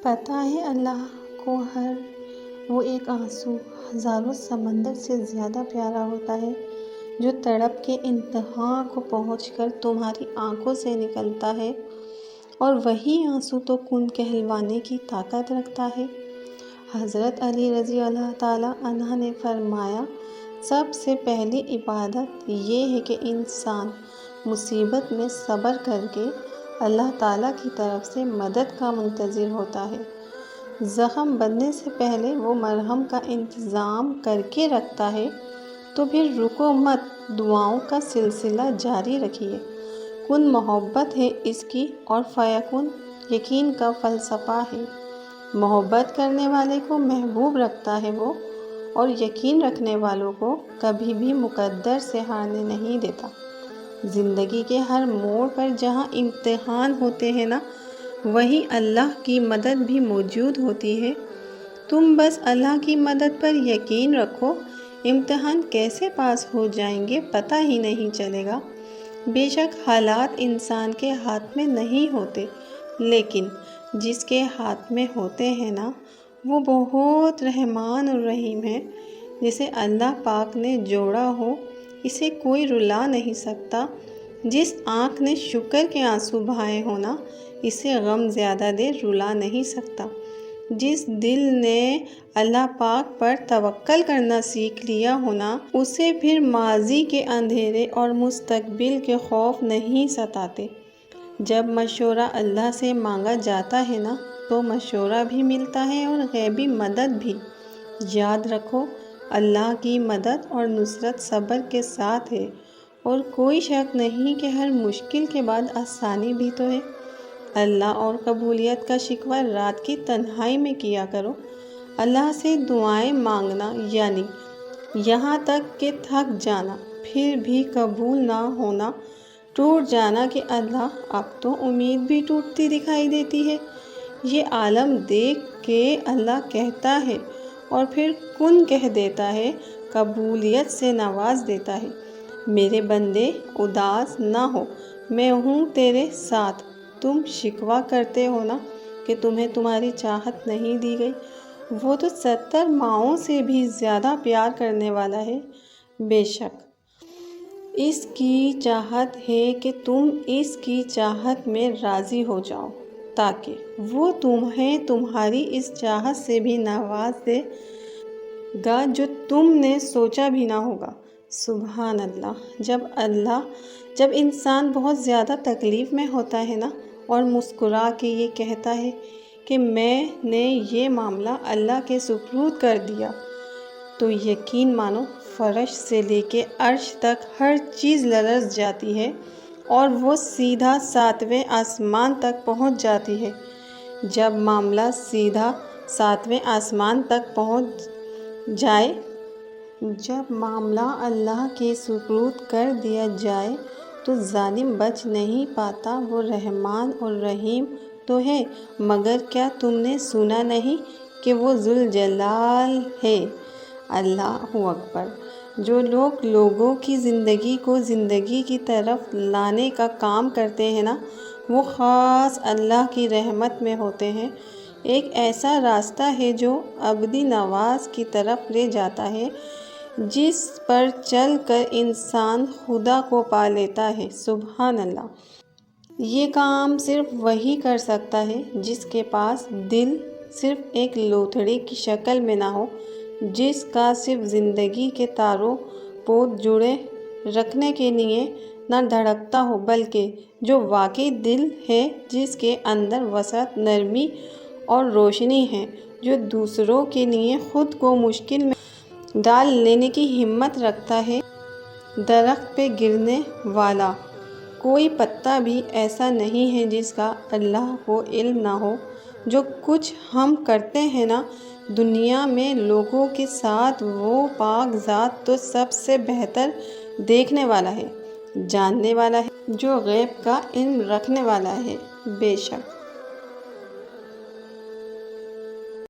پتہ ہے اللہ کو ہر وہ ایک آنسو ہزاروں سمندر سے زیادہ پیارا ہوتا ہے جو تڑپ کے انتہا کو پہنچ کر تمہاری آنکھوں سے نکلتا ہے، اور وہی آنسو تو خون کہلوانے کی طاقت رکھتا ہے۔ حضرت علی رضی اللہ تعالیٰ عنہ نے فرمایا، سب سے پہلی عبادت یہ ہے کہ انسان مصیبت میں صبر کر کے اللہ تعالیٰ کی طرف سے مدد کا منتظر ہوتا ہے۔ زخم بننے سے پہلے وہ مرہم کا انتظام کر کے رکھتا ہے، تو پھر رکو مت، دعاؤں کا سلسلہ جاری رکھیے۔ کن محبت ہے اس کی اور فیکن یقین کا فلسفہ ہے۔ محبت کرنے والے کو محبوب رکھتا ہے وہ، اور یقین رکھنے والوں کو کبھی بھی مقدر سے ہارنے نہیں دیتا۔ زندگی کے ہر موڑ پر جہاں امتحان ہوتے ہیں نا، وہیں اللہ کی مدد بھی موجود ہوتی ہے۔ تم بس اللہ کی مدد پر یقین رکھو، امتحان کیسے پاس ہو جائیں گے پتہ ہی نہیں چلے گا۔ بے شک حالات انسان کے ہاتھ میں نہیں ہوتے، لیکن جس کے ہاتھ میں ہوتے ہیں نا، وہ بہت رحمان اور رحیم ہے۔ جسے اللہ پاک نے جوڑا ہو، اسے کوئی رلا نہیں سکتا۔ جس آنکھ نے شکر کے آنسو بہائے ہو نا، اسے غم زیادہ دیر رلا نہیں سکتا۔ جس دل نے اللہ پاک پر توکل کرنا سیکھ لیا ہو نا، اسے پھر ماضی کے اندھیرے اور مستقبل کے خوف نہیں ستاتے۔ جب مشورہ اللہ سے مانگا جاتا ہے نا، تو مشورہ بھی ملتا ہے اور غیبی مدد بھی۔ یاد رکھو، اللہ کی مدد اور نصرت صبر کے ساتھ ہے، اور کوئی شک نہیں کہ ہر مشکل کے بعد آسانی بھی تو ہے۔ اللہ اور قبولیت کا شکوہ رات کی تنہائی میں کیا کرو۔ اللہ سے دعائیں مانگنا یعنی یہاں تک کہ تھک جانا، پھر بھی قبول نہ ہونا، ٹوٹ جانا کہ اللہ اب تو امید بھی ٹوٹتی دکھائی دیتی ہے۔ یہ عالم دیکھ کے اللہ کہتا ہے اور پھر کن کہہ دیتا ہے، قبولیت سے نواز دیتا ہے۔ میرے بندے اداس نہ ہو، میں ہوں تیرے ساتھ۔ تم شکوہ کرتے ہو نا کہ تمہیں تمہاری چاہت نہیں دی گئی، وہ تو 70 ماؤں سے بھی زیادہ پیار کرنے والا ہے۔ بے شک اس کی چاہت ہے کہ تم اس کی چاہت میں راضی ہو جاؤ، تاکہ وہ تمہیں تمہاری اس چاہت سے بھی نواز دے گا جو تم نے سوچا بھی نہ ہوگا۔ سبحان اللہ۔ جب انسان بہت زیادہ تکلیف میں ہوتا ہے نا، اور مسکرا کے یہ کہتا ہے کہ میں نے یہ معاملہ اللہ کے سپرد کر دیا، تو یقین مانو فرش سے لے کے عرش تک ہر چیز لرز جاتی ہے، اور وہ سیدھا 7ویں آسمان تک پہنچ جاتی ہے۔ جب معاملہ سیدھا 7ویں آسمان تک پہنچ جائے، جب معاملہ اللہ کے سپرد کر دیا جائے، تو ظالم بچ نہیں پاتا۔ وہ رحمان اور رحیم تو ہے، مگر کیا تم نے سنا نہیں کہ وہ ذوالجلال ہے؟ اللہ اکبر۔ جو لوگ لوگوں کی زندگی کو زندگی کی طرف لانے کا کام کرتے ہیں نا، وہ خاص اللہ کی رحمت میں ہوتے ہیں۔ ایک ایسا راستہ ہے جو ابدی نواز کی طرف لے جاتا ہے، جس پر چل کر انسان خدا کو پا لیتا ہے۔ سبحان اللہ۔ یہ کام صرف وہی کر سکتا ہے جس کے پاس دل صرف ایک لوتھڑی کی شکل میں نہ ہو، جس کا صرف زندگی کے تاروں پود جوڑے رکھنے کے لیے نہ دھڑکتا ہو، بلکہ جو واقعی دل ہے، جس کے اندر وسعت، نرمی اور روشنی ہے، جو دوسروں کے لیے خود کو مشکل میں ڈال لینے کی ہمت رکھتا ہے۔ درخت پہ گرنے والا کوئی پتا بھی ایسا نہیں ہے جس کا اللہ کو علم نہ ہو۔ جو کچھ ہم کرتے ہیں نا دنیا میں لوگوں کے ساتھ، وہ پاک ذات تو سب سے بہتر دیکھنے والا ہے، جاننے والا ہے، جو غیب کا علم رکھنے والا ہے۔ بے شک